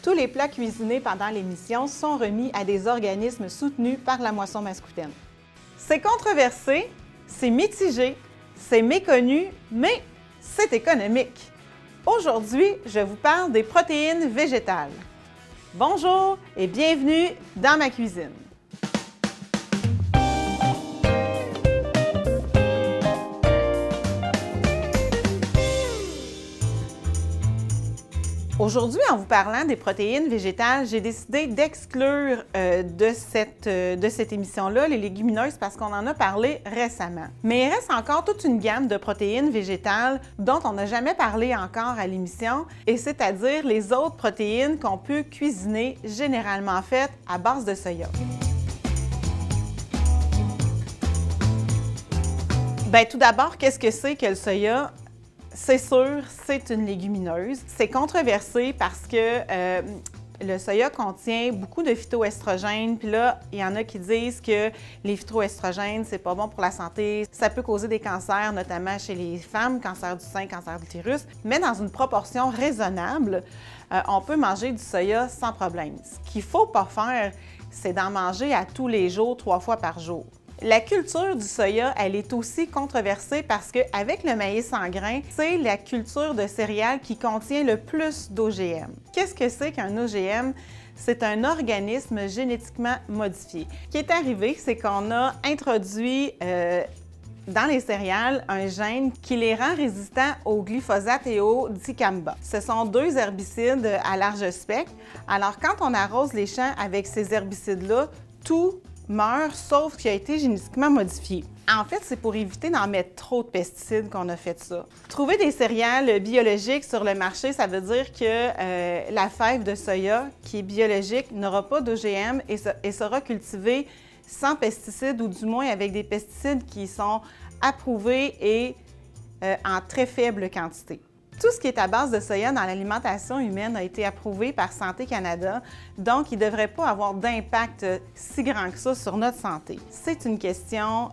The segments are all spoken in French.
Tous les plats cuisinés pendant l'émission sont remis à des organismes soutenus par la moisson mascoutaine. C'est controversé, c'est mitigé, c'est méconnu, mais c'est économique. Aujourd'hui, je vous parle des protéines végétales. Bonjour et bienvenue dans ma cuisine. Aujourd'hui, en vous parlant des protéines végétales, j'ai décidé d'exclure de cette émission-là les légumineuses parce qu'on en a parlé récemment. Mais il reste encore toute une gamme de protéines végétales dont on n'a jamais parlé encore à l'émission, et c'est-à-dire les autres protéines qu'on peut cuisiner, généralement faites à base de soya. Bien, tout d'abord, qu'est-ce que c'est que le soya? C'est sûr, c'est une légumineuse. C'est controversé parce que le soya contient beaucoup de phytoestrogènes. Puis là, il y en a qui disent que les phytoestrogènes, c'est pas bon pour la santé. Ça peut causer des cancers, notamment chez les femmes, cancer du sein, cancer de l'utérus. Mais dans une proportion raisonnable, on peut manger du soya sans problème. Ce qu'il ne faut pas faire, c'est d'en manger à tous les jours, 3 fois par jour. La culture du soya, elle est aussi controversée parce qu'avec le maïs en grains, c'est la culture de céréales qui contient le plus d'OGM. Qu'est-ce que c'est qu'un OGM? C'est un organisme génétiquement modifié. Ce qui est arrivé, c'est qu'on a introduit dans les céréales un gène qui les rend résistants au glyphosate et au dicamba. Ce sont 2 herbicides à large spectre. Alors, quand on arrose les champs avec ces herbicides-là, tout meurt, sauf ce qui a été génétiquement modifié. En fait, c'est pour éviter d'en mettre trop de pesticides qu'on a fait ça. Trouver des céréales biologiques sur le marché, ça veut dire que la fève de soya, qui est biologique, n'aura pas d'OGM et sera cultivée sans pesticides, ou du moins avec des pesticides qui sont approuvés et en très faible quantité. Tout ce qui est à base de soya dans l'alimentation humaine a été approuvé par Santé Canada, donc il ne devrait pas avoir d'impact si grand que ça sur notre santé. C'est une question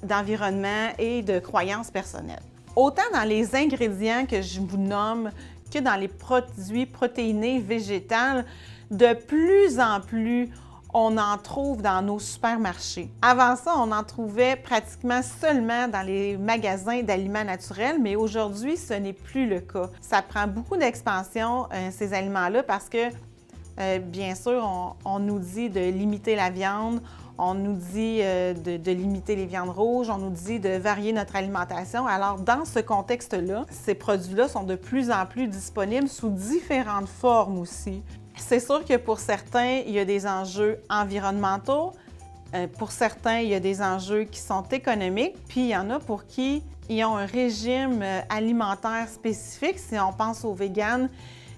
d'environnement et de croyances personnelles. Autant dans les ingrédients que je vous nomme que dans les produits protéinés végétales, de plus en plus, on en trouve dans nos supermarchés. Avant ça, on en trouvait pratiquement seulement dans les magasins d'aliments naturels, mais aujourd'hui, ce n'est plus le cas. Ça prend beaucoup d'expansion, ces aliments-là, parce que, bien sûr, on nous dit de limiter la viande, on nous dit de limiter les viandes rouges, on nous dit de varier notre alimentation. Alors, dans ce contexte-là, ces produits-là sont de plus en plus disponibles sous différentes formes aussi. C'est sûr que pour certains, il y a des enjeux environnementaux. Pour certains, il y a des enjeux qui sont économiques. Puis, il y en a pour qui ils ont un régime alimentaire spécifique. Si on pense aux véganes,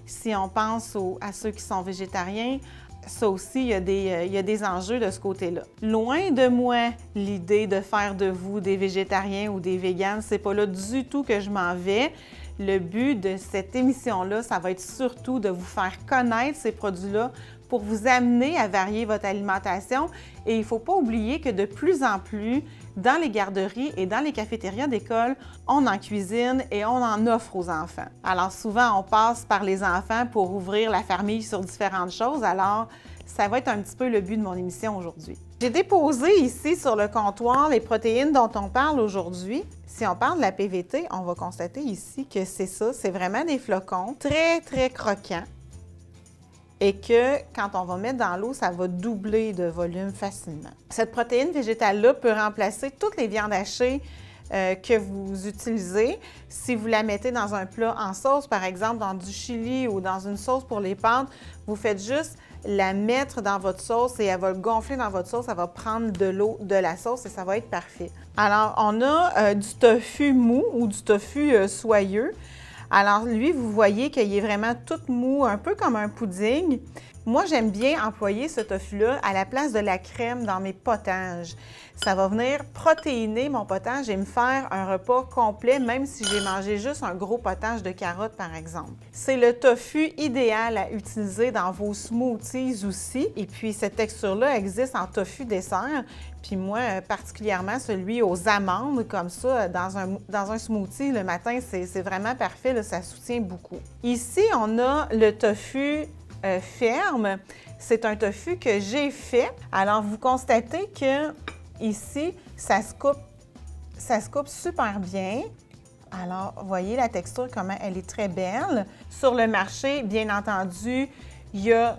si on pense à ceux qui sont végétariens, ça aussi, il y a des enjeux de ce côté-là. Loin de moi l'idée de faire de vous des végétariens ou des véganes. C'est pas là du tout que je m'en vais. Le but de cette émission-là, ça va être surtout de vous faire connaître ces produits-là pour vous amener à varier votre alimentation. Et il ne faut pas oublier que de plus en plus, dans les garderies et dans les cafétérias d'école, on en cuisine et on en offre aux enfants. Alors souvent, on passe par les enfants pour ouvrir la famille sur différentes choses. Alors, ça va être un petit peu le but de mon émission aujourd'hui. J'ai déposé ici sur le comptoir les protéines dont on parle aujourd'hui. Si on parle de la PVT, on va constater ici que c'est ça, c'est vraiment des flocons très, très croquants et que quand on va mettre dans l'eau, ça va doubler de volume facilement. Cette protéine végétale-là peut remplacer toutes les viandes hachées que vous utilisez. Si vous la mettez dans un plat en sauce, par exemple dans du chili ou dans une sauce pour les pâtes, vous faites juste la mettre dans votre sauce et elle va gonfler dans votre sauce, elle va prendre de l'eau de la sauce et ça va être parfait. Alors, on a du tofu mou ou du tofu soyeux. Alors, lui, vous voyez qu'il est vraiment tout mou, un peu comme un pudding. Moi, j'aime bien employer ce tofu-là à la place de la crème dans mes potages. Ça va venir protéiner mon potage et me faire un repas complet, même si j'ai mangé juste un gros potage de carottes, par exemple. C'est le tofu idéal à utiliser dans vos smoothies aussi. Et puis, cette texture-là existe en tofu dessert. Puis moi, particulièrement celui aux amandes, comme ça, dans un smoothie le matin, c'est vraiment parfait, là, ça soutient beaucoup. Ici, on a le tofu ferme. C'est un tofu que j'ai fait. Alors, vous constatez que ici, ça se coupe super bien. Alors, voyez la texture, comment elle est très belle. Sur le marché, bien entendu, il y a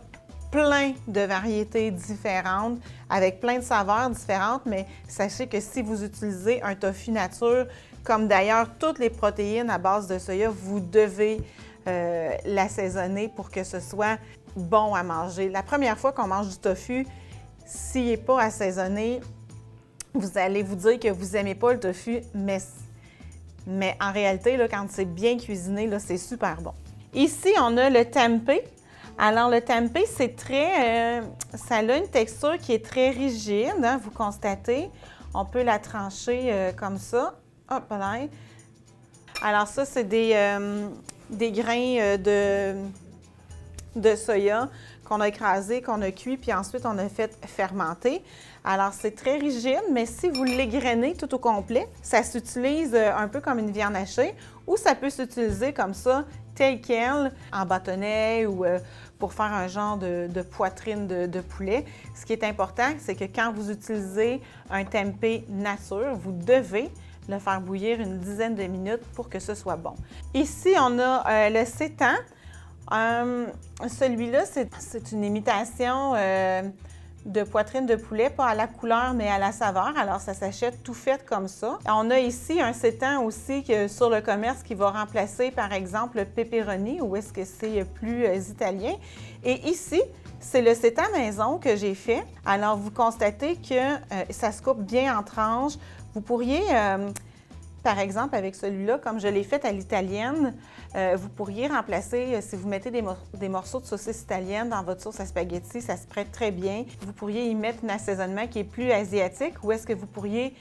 plein de variétés différentes, avec plein de saveurs différentes, mais sachez que si vous utilisez un tofu nature, comme d'ailleurs toutes les protéines à base de soya, vous devez l'assaisonner pour que ce soit bon à manger. La première fois qu'on mange du tofu, s'il n'est pas assaisonné, vous allez vous dire que vous n'aimez pas le tofu, mais en réalité, là, quand c'est bien cuisiné, c'est super bon. Ici, on a le tempeh. Alors, le tempeh, c'est très... ça a une texture qui est très rigide, hein, vous constatez. On peut la trancher comme ça. Hop là. Alors ça, c'est des grains de soya qu'on a écrasés, qu'on a cuits, puis ensuite on a fait fermenter. Alors c'est très rigide, mais si vous l'égrainez tout au complet, ça s'utilise un peu comme une viande hachée, ou ça peut s'utiliser comme ça, tel quel, en bâtonnet ou pour faire un genre de poitrine de poulet. Ce qui est important, c'est que quand vous utilisez un tempeh nature, vous devez le faire bouillir une dizaine de minutes pour que ce soit bon. Ici, on a le sétan. Celui-là, c'est une imitation de poitrine de poulet, pas à la couleur, mais à la saveur. Alors, ça s'achète tout fait comme ça. On a ici un sétan aussi sur le commerce qui va remplacer, par exemple, le pepperoni, ou est-ce que c'est plus italien. Et ici, c'est le sétan maison que j'ai fait. Alors, vous constatez que ça se coupe bien en tranches. Vous pourriez, par exemple, avec celui-là, comme je l'ai fait à l'italienne, vous pourriez remplacer, si vous mettez des morceaux de saucisse italienne dans votre sauce à spaghetti, ça se prête très bien. Vous pourriez y mettre un assaisonnement qui est plus asiatique, ou est-ce que vous pourriez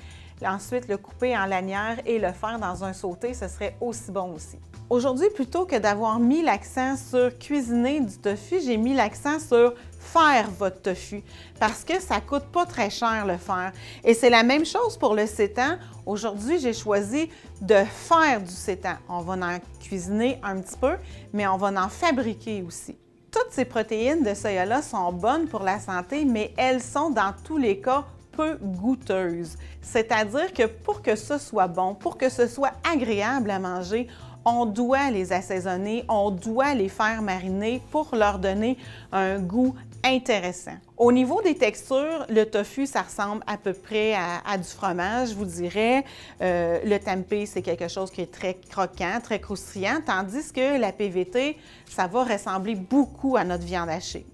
ensuite le couper en lanières et le faire dans un sauté, ce serait aussi bon aussi. Aujourd'hui, plutôt que d'avoir mis l'accent sur cuisiner du tofu, j'ai mis l'accent sur faire votre tofu parce que ça ne coûte pas très cher le faire. Et c'est la même chose pour le sétan. Aujourd'hui, j'ai choisi de faire du sétan. On va en cuisiner un petit peu, mais on va en fabriquer aussi. Toutes ces protéines de soya-là sont bonnes pour la santé, mais elles sont dans tous les cas peu goûteuses. C'est-à-dire que pour que ce soit bon, pour que ce soit agréable à manger, on doit les assaisonner, on doit les faire mariner pour leur donner un goût intéressant. Au niveau des textures, le tofu, ça ressemble à peu près à du fromage, je vous dirais. Le tempeh, c'est quelque chose qui est très croquant, très croustillant, tandis que la PVT, ça va ressembler beaucoup à notre viande hachée.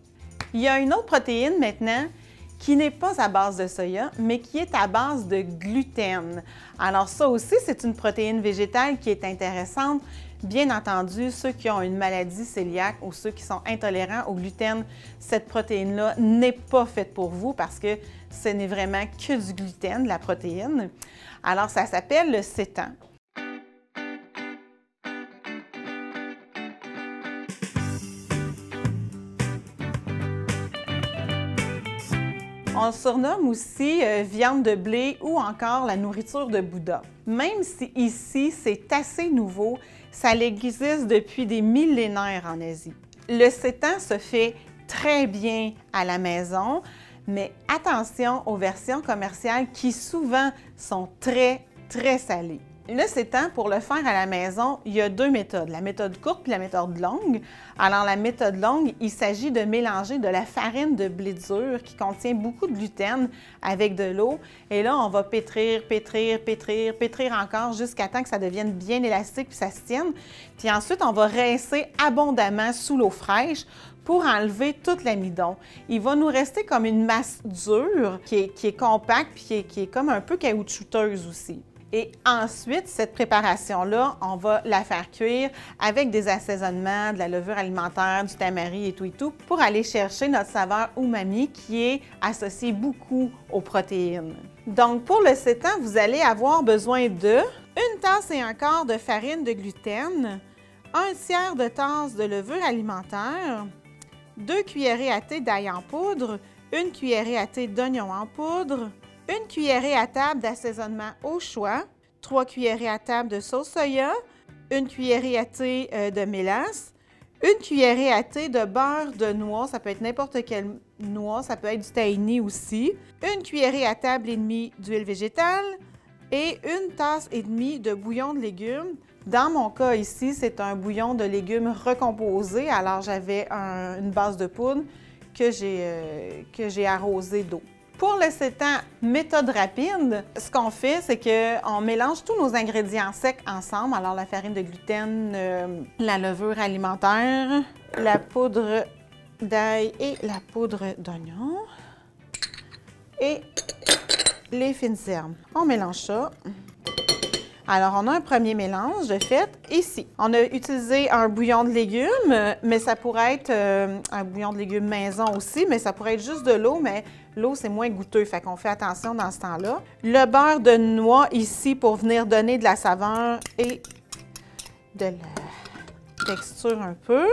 Il y a une autre protéine maintenant qui n'est pas à base de soya, mais qui est à base de gluten. Alors ça aussi, c'est une protéine végétale qui est intéressante. Bien entendu, ceux qui ont une maladie cœliaque ou ceux qui sont intolérants au gluten, cette protéine-là n'est pas faite pour vous parce que ce n'est vraiment que du gluten, la protéine. Alors, ça s'appelle le sétan. On le surnomme aussi viande de blé ou encore la nourriture de Bouddha. Même si ici, c'est assez nouveau, ça existe depuis des millénaires en Asie. Le sétan se fait très bien à la maison, mais attention aux versions commerciales qui souvent sont très salées. Le sétan, pour le faire à la maison, il y a deux méthodes, la méthode courte et la méthode longue. Alors, la méthode longue, il s'agit de mélanger de la farine de blé dur qui contient beaucoup de gluten avec de l'eau. Et là, on va pétrir encore jusqu'à temps que ça devienne bien élastique puis ça se tienne. Puis ensuite, on va rincer abondamment sous l'eau fraîche pour enlever tout l'amidon. Il va nous rester comme une masse dure qui est compacte puis qui est comme un peu caoutchouteuse aussi. Et ensuite, cette préparation-là, on va la faire cuire avec des assaisonnements, de la levure alimentaire, du tamari et tout, pour aller chercher notre saveur umami qui est associée beaucoup aux protéines. Donc, pour le sétan, vous allez avoir besoin de 1 tasse et un quart de farine de gluten, 1/3 de tasse de levure alimentaire, 2 cuillerées à thé d'ail en poudre, 1 cuillerée à thé d'oignon en poudre, 1 cuillerée à table d'assaisonnement au choix, 3 cuillerées à table de sauce soya, 1 cuillerée à thé de mélasse, Une cuillerée à thé de beurre de noix, ça peut être n'importe quelle noix, ça peut être du tahini aussi. Une cuillerée à table et demie d'huile végétale et une tasse et demie de bouillon de légumes. Dans mon cas ici, c'est un bouillon de légumes recomposé, alors j'avais une base de poudre que j'ai arrosée d'eau. Pour le sétan méthode rapide, ce qu'on fait, c'est qu'on mélange tous nos ingrédients secs ensemble. Alors la farine de gluten, la levure alimentaire, la poudre d'ail et la poudre d'oignon et les fines herbes. On mélange ça. Alors, on a un premier mélange de fait ici. On a utilisé un bouillon de légumes, mais ça pourrait être un bouillon de légumes maison aussi, mais ça pourrait être juste de l'eau, mais l'eau, c'est moins goûteux, fait qu'on fait attention dans ce temps-là. Le beurre de noix ici pour venir donner de la saveur et de la texture un peu.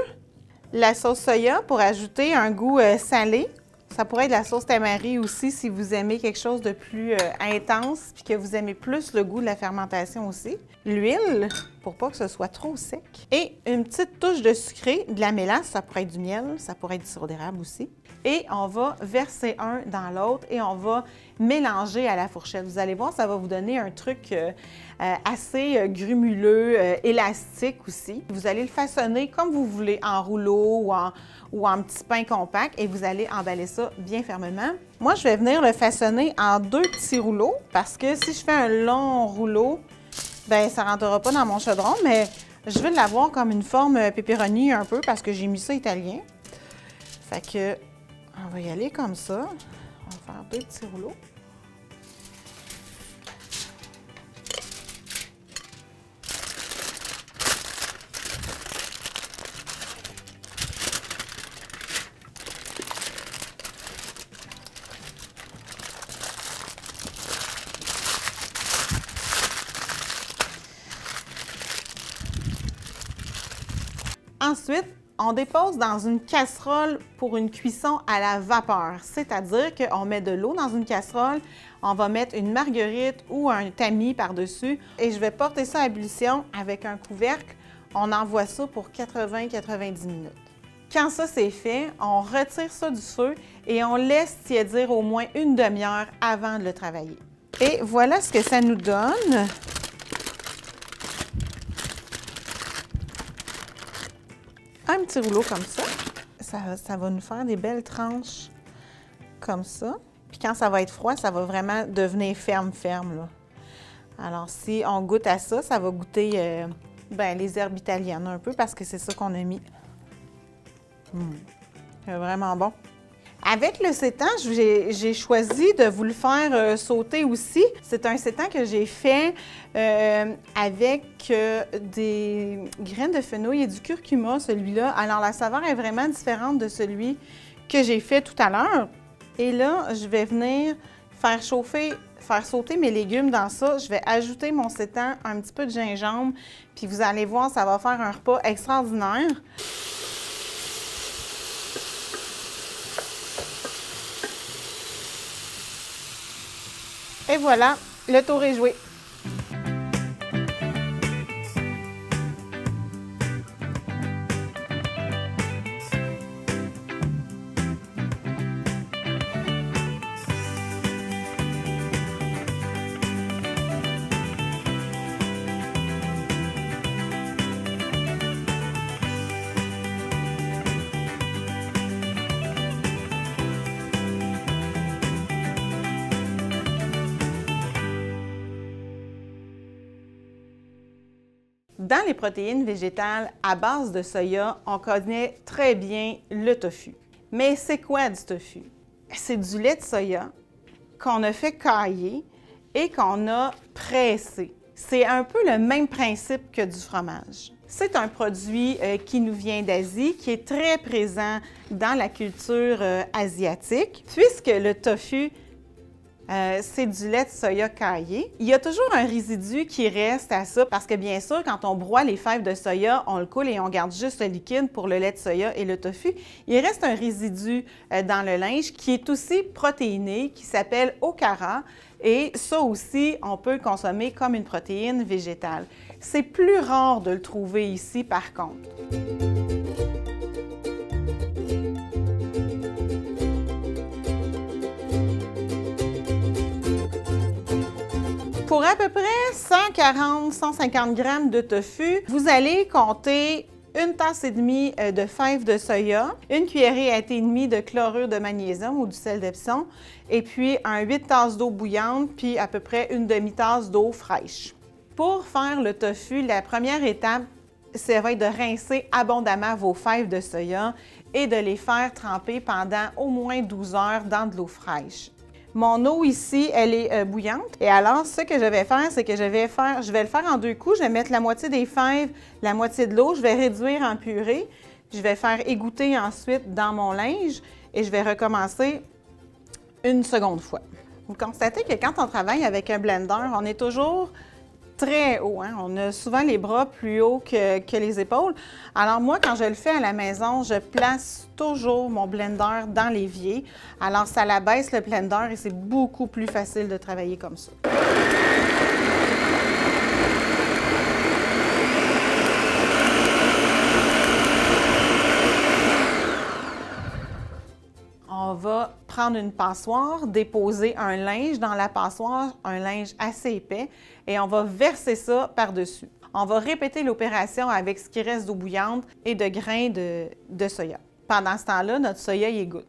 La sauce soya pour ajouter un goût salé. Ça pourrait être de la sauce tamari aussi si vous aimez quelque chose de plus intense puis que vous aimez plus le goût de la fermentation aussi. L'huile pour pas que ce soit trop sec. Et une petite touche de sucré, de la mélasse, ça pourrait être du miel, ça pourrait être du sirop d'érable aussi. Et on va verser un dans l'autre et on va mélanger à la fourchette. Vous allez voir, ça va vous donner un truc assez grumuleux, élastique aussi. Vous allez le façonner comme vous voulez, en rouleau ou en petit pain compact et vous allez emballer ça bien fermement. Moi, je vais venir le façonner en 2 petits rouleaux parce que si je fais un long rouleau, bien, ça ne rentrera pas dans mon chaudron, mais je vais l'avoir comme une forme pepperoni un peu parce que j'ai mis ça italien. Fait que, on va y aller comme ça. On va faire 2 petits rouleaux. Ensuite, on dépose dans une casserole pour une cuisson à la vapeur, c'est-à-dire qu'on met de l'eau dans une casserole, on va mettre une marguerite ou un tamis par-dessus et je vais porter ça à ébullition avec un couvercle. On envoie ça pour 80-90 minutes. Quand ça c'est fait, on retire ça du feu et on laisse tiédir au moins une demi-heure avant de le travailler. Et voilà ce que ça nous donne. Un petit rouleau comme ça. Ça va nous faire des belles tranches comme ça. Puis quand ça va être froid, ça va vraiment devenir ferme, là. Alors, si on goûte à ça, ça va goûter les herbes italiennes un peu parce que c'est ça qu'on a mis. C'est vraiment bon. Avec le sétan, j'ai choisi de vous le faire sauter aussi. C'est un sétan que j'ai fait avec des graines de fenouil et du curcuma, celui-là. Alors, la saveur est vraiment différente de celui que j'ai fait tout à l'heure. Et là, je vais venir faire sauter mes légumes dans ça. Je vais ajouter mon sétan, un petit peu de gingembre, puis vous allez voir, ça va faire un repas extraordinaire. Et voilà, le tour est joué. Dans les protéines végétales à base de soya, on connaît très bien le tofu. Mais c'est quoi du tofu? C'est du lait de soya qu'on a fait cailler et qu'on a pressé. C'est un peu le même principe que du fromage. C'est un produit qui nous vient d'Asie, qui est très présent dans la culture asiatique, puisque le tofu c'est du lait de soya caillé. Il y a toujours un résidu qui reste à ça parce que bien sûr, quand on broie les fèves de soya, on le coule et on garde juste le liquide pour le lait de soya et le tofu. Il reste un résidu dans le linge qui est aussi protéiné, qui s'appelle okara. Et ça aussi, on peut le consommer comme une protéine végétale. C'est plus rare de le trouver ici par contre. Pour à peu près 140-150 grammes de tofu, vous allez compter une tasse et demie de fèves de soya, une cuillerée à thé et demie de chlorure de magnésium ou du sel d'Epsom, et puis 8 tasses d'eau bouillante, puis à peu près une demi-tasse d'eau fraîche. Pour faire le tofu, la première étape, ça va être de rincer abondamment vos fèves de soya et de les faire tremper pendant au moins 12 heures dans de l'eau fraîche. Mon eau ici, elle est bouillante. Et alors, ce que je vais faire, c'est que je vais le faire en 2 coups. Je vais mettre la moitié des fèves, la moitié de l'eau. Je vais réduire en purée. Je vais faire égoutter ensuite dans mon linge et je vais recommencer une seconde fois. Vous constatez que quand on travaille avec un blender, on est toujours très haut. Hein? On a souvent les bras plus hauts que les épaules. Alors moi, quand je le fais à la maison, je place toujours mon blender dans l'évier. Alors ça l'abaisse le blender et c'est beaucoup plus facile de travailler comme ça. On va prendre une passoire, déposer un linge dans la passoire, un linge assez épais, et on va verser ça par-dessus. On va répéter l'opération avec ce qui reste d'eau bouillante et de grains de soya. Pendant ce temps-là, notre soya il égoutte.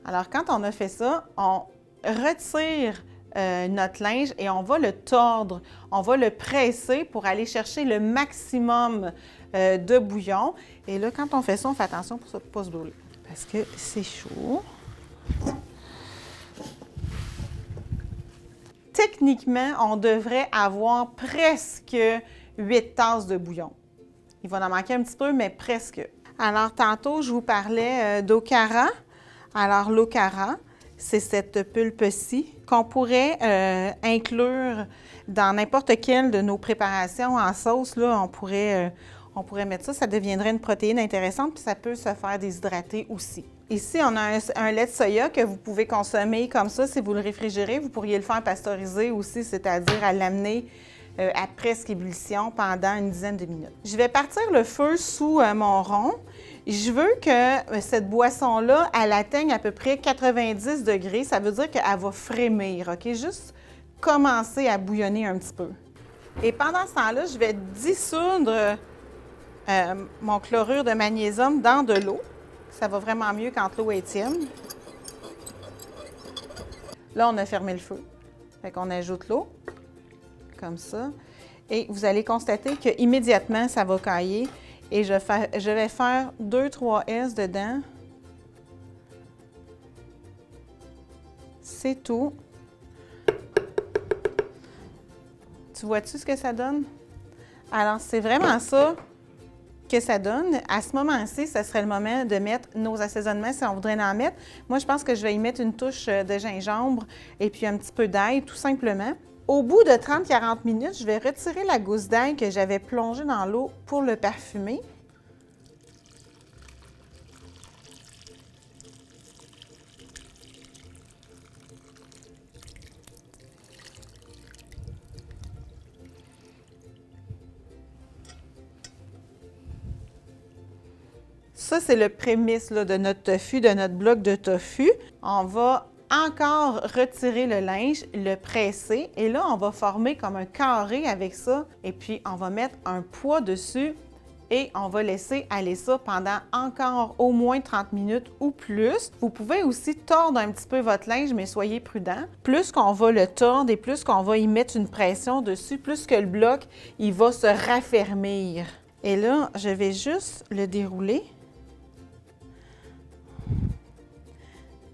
Alors, quand on a fait ça, on retire notre linge et on va le tordre, on va le presser pour aller chercher le maximum de bouillon. Et là, quand on fait ça, on fait attention pour ça ne pas se brûler parce que c'est chaud. Techniquement, on devrait avoir presque 8 tasses de bouillon. Il va en manquer un petit peu, mais presque. Alors, tantôt, je vous parlais d'okara. Alors, l'okara, c'est cette pulpe-ci qu'on pourrait inclure dans n'importe quelle de nos préparations en sauce. Là, on pourrait mettre ça, ça deviendrait une protéine intéressante, puis ça peut se faire déshydrater aussi. Ici, on a un lait de soya que vous pouvez consommer comme ça si vous le réfrigérez. Vous pourriez le faire pasteuriser aussi, c'est-à-dire à l'amener à presque ébullition pendant une dizaine de minutes. Je vais partir le feu sous mon rond. Je veux que cette boisson-là, elle atteigne à peu près 90 degrés. Ça veut dire qu'elle va frémir, OK? Juste commencer à bouillonner un petit peu. Et pendant ce temps-là, je vais dissoudre mon chlorure de magnésium dans de l'eau. Ça va vraiment mieux quand l'eau est tiède. Là, on a fermé le feu. Fait qu'on ajoute l'eau, comme ça. Et vous allez constater qu'immédiatement, ça va cailler. Et je vais faire 2-3 S dedans. C'est tout. Tu vois-tu ce que ça donne? Alors, c'est vraiment ça que ça donne. À ce moment-ci, ce serait le moment de mettre nos assaisonnements si on voudrait en mettre. Moi, je pense que je vais y mettre une touche de gingembre et puis un petit peu d'ail, tout simplement. Au bout de 30-40 minutes, je vais retirer la gousse d'ail que j'avais plongée dans l'eau pour le parfumer. Ça, c'est le prémisse là, de notre tofu, de notre bloc de tofu. On va encore retirer le linge, le presser et là, on va former comme un carré avec ça. Et puis, on va mettre un poids dessus et on va laisser aller ça pendant encore au moins 30 minutes ou plus. Vous pouvez aussi tordre un petit peu votre linge, mais soyez prudent. Plus qu'on va le tordre et plus qu'on va y mettre une pression dessus, plus que le bloc, il va se raffermir. Et là, je vais juste le dérouler.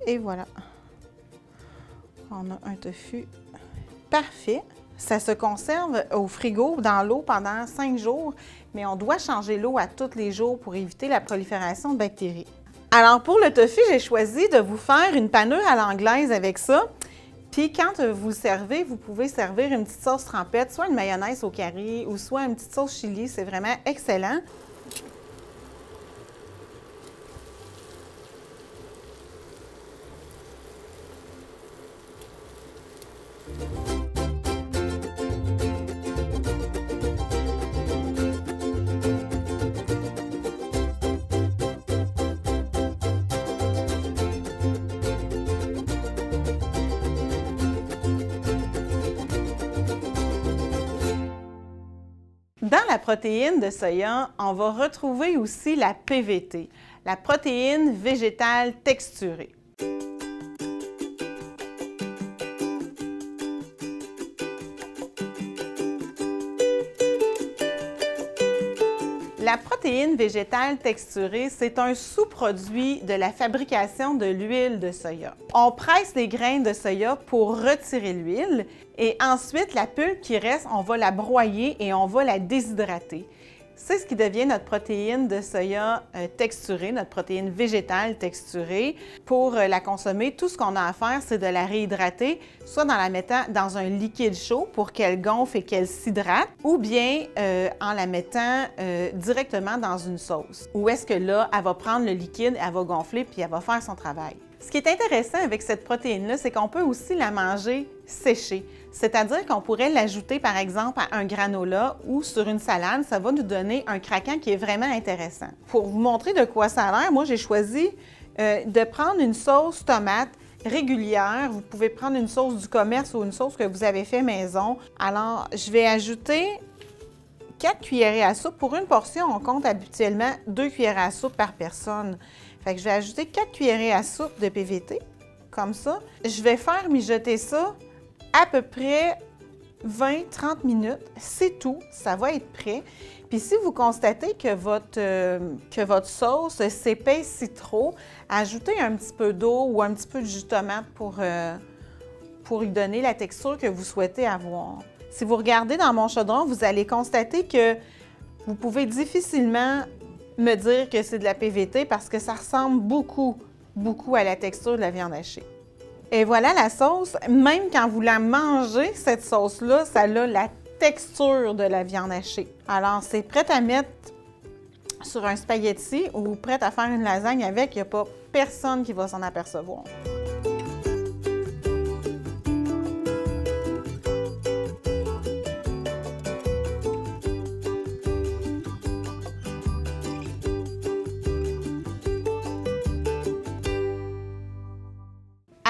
Et voilà, on a un tofu parfait. Ça se conserve au frigo dans l'eau pendant 5 jours, mais on doit changer l'eau à tous les jours pour éviter la prolifération de bactéries. Alors pour le tofu, j'ai choisi de vous faire une panure à l'anglaise avec ça. Puis quand vous le servez, vous pouvez servir une petite sauce trempette, soit une mayonnaise au curry ou soit une petite sauce chili. C'est vraiment excellent. Dans la protéine de soya, on va retrouver aussi la PVT, la protéine végétale texturée. La protéine végétale texturée, c'est un sous-produit de la fabrication de l'huile de soya. On presse les graines de soya pour retirer l'huile et ensuite, la pulpe qui reste, on va la broyer et on va la déshydrater. C'est ce qui devient notre protéine de soya texturée, notre protéine végétale texturée. Pour la consommer, tout ce qu'on a à faire, c'est de la réhydrater, soit en la mettant dans un liquide chaud pour qu'elle gonfle et qu'elle s'hydrate, ou bien en la mettant directement dans une sauce. Où est-ce que là, elle va prendre le liquide, elle va gonfler puis elle va faire son travail. Ce qui est intéressant avec cette protéine-là, c'est qu'on peut aussi la manger séchée. C'est-à-dire qu'on pourrait l'ajouter, par exemple, à un granola ou sur une salade. Ça va nous donner un craquant qui est vraiment intéressant. Pour vous montrer de quoi ça a l'air, moi, j'ai choisi de prendre une sauce tomate régulière. Vous pouvez prendre une sauce du commerce ou une sauce que vous avez fait maison. Alors, je vais ajouter 4 cuillerées à soupe. Pour une portion, on compte habituellement 2 cuillerées à soupe par personne. Fait que je vais ajouter 4 cuillerées à soupe de PVT, comme ça. Je vais faire mijoter ça à peu près 20-30 minutes. C'est tout, ça va être prêt. Puis si vous constatez que votre sauce s'épaissit trop, ajoutez un petit peu d'eau ou un petit peu de jus de tomate pour lui donner la texture que vous souhaitez avoir. Si vous regardez dans mon chaudron, vous allez constater que vous pouvez difficilement me dire que c'est de la PVT parce que ça ressemble beaucoup à la texture de la viande hachée. Et voilà la sauce. Même quand vous la mangez, cette sauce-là, ça a la texture de la viande hachée. Alors, c'est prêt à mettre sur un spaghetti ou prêt à faire une lasagne avec. Il n'y a pas personne qui va s'en apercevoir.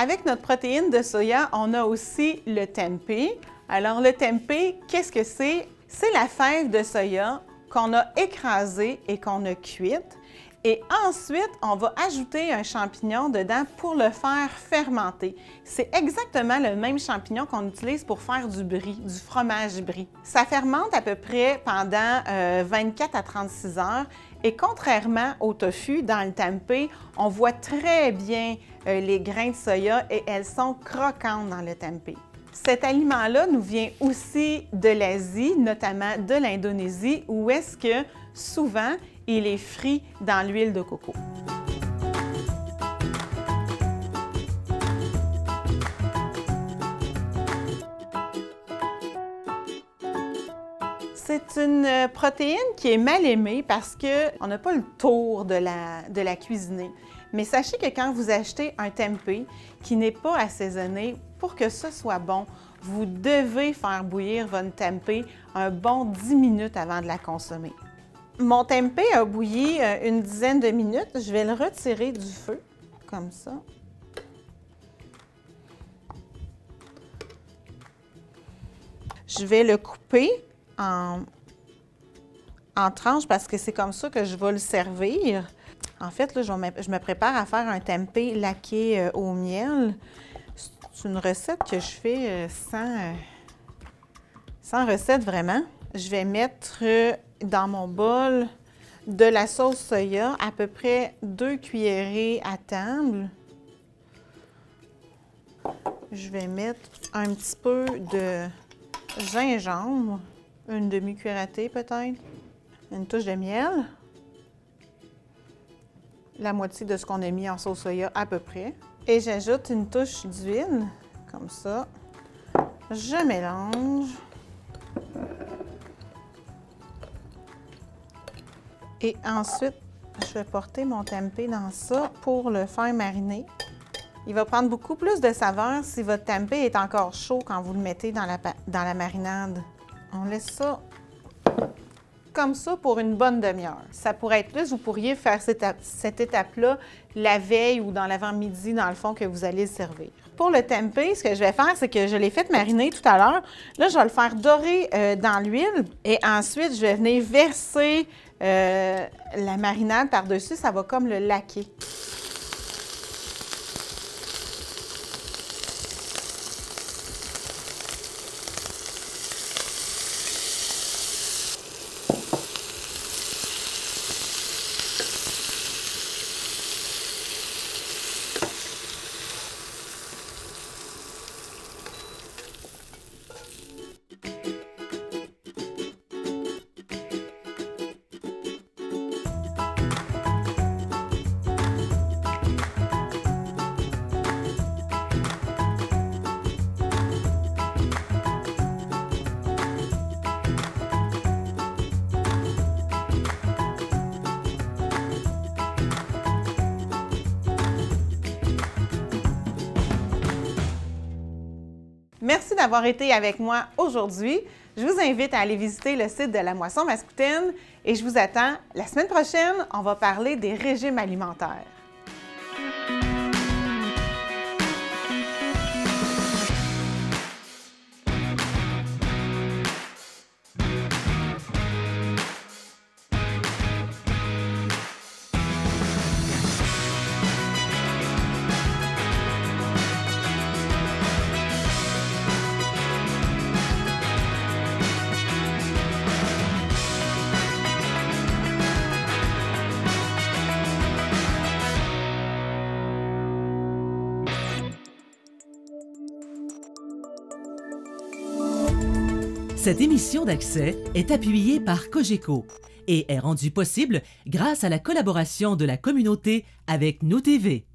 Avec notre protéine de soya, on a aussi le tempeh. Alors, le tempeh, qu'est-ce que c'est? C'est la fève de soya qu'on a écrasée et qu'on a cuite. Et ensuite, on va ajouter un champignon dedans pour le faire fermenter. C'est exactement le même champignon qu'on utilise pour faire du brie, du fromage brie. Ça fermente à peu près pendant 24 à 36 heures. Et contrairement au tofu, dans le tempeh, on voit très bien les grains de soya et elles sont croquantes dans le tempeh. Cet aliment-là nous vient aussi de l'Asie, notamment de l'Indonésie, où est-ce que souvent il est frit dans l'huile de coco. C'est une protéine qui est mal aimée parce qu'on n'a pas le tour de la cuisiner. Mais sachez que quand vous achetez un tempeh qui n'est pas assaisonné, pour que ce soit bon, vous devez faire bouillir votre tempeh un bon 10 minutes avant de la consommer. Mon tempeh a bouilli une dizaine de minutes. Je vais le retirer du feu, comme ça. Je vais le couper en tranches parce que c'est comme ça que je vais le servir. En fait, là, je me prépare à faire un tempeh laqué au miel. C'est une recette que je fais sans recette vraiment. Je vais mettre dans mon bol de la sauce soya, à peu près 2 cuillerées à table. Je vais mettre un petit peu de gingembre, une demi-cuillère à thé peut-être, une touche de miel, la moitié de ce qu'on a mis en sauce soya à peu près. Et j'ajoute une touche d'huile, comme ça. Je mélange. Et ensuite, je vais porter mon tempeh dans ça pour le faire mariner. Il va prendre beaucoup plus de saveur si votre tempeh est encore chaud quand vous le mettez dans la marinade. On laisse ça comme ça pour une bonne demi-heure. Ça pourrait être plus, vous pourriez faire cette étape-là la veille ou dans l'avant-midi, dans le fond, que vous allez le servir. Pour le tempeh, ce que je vais faire, c'est que je l'ai fait mariner tout à l'heure. Là, je vais le faire dorer dans l'huile et ensuite, je vais venir verser la marinade par-dessus. Ça va comme le laquer. Merci d'avoir été avec moi aujourd'hui. Je vous invite à aller visiter le site de la Moisson Mascoutaine et je vous attends la semaine prochaine. On va parler des régimes alimentaires. Cette émission d'Accès est appuyée par Cogeco et est rendue possible grâce à la collaboration de la communauté avec Nous TV.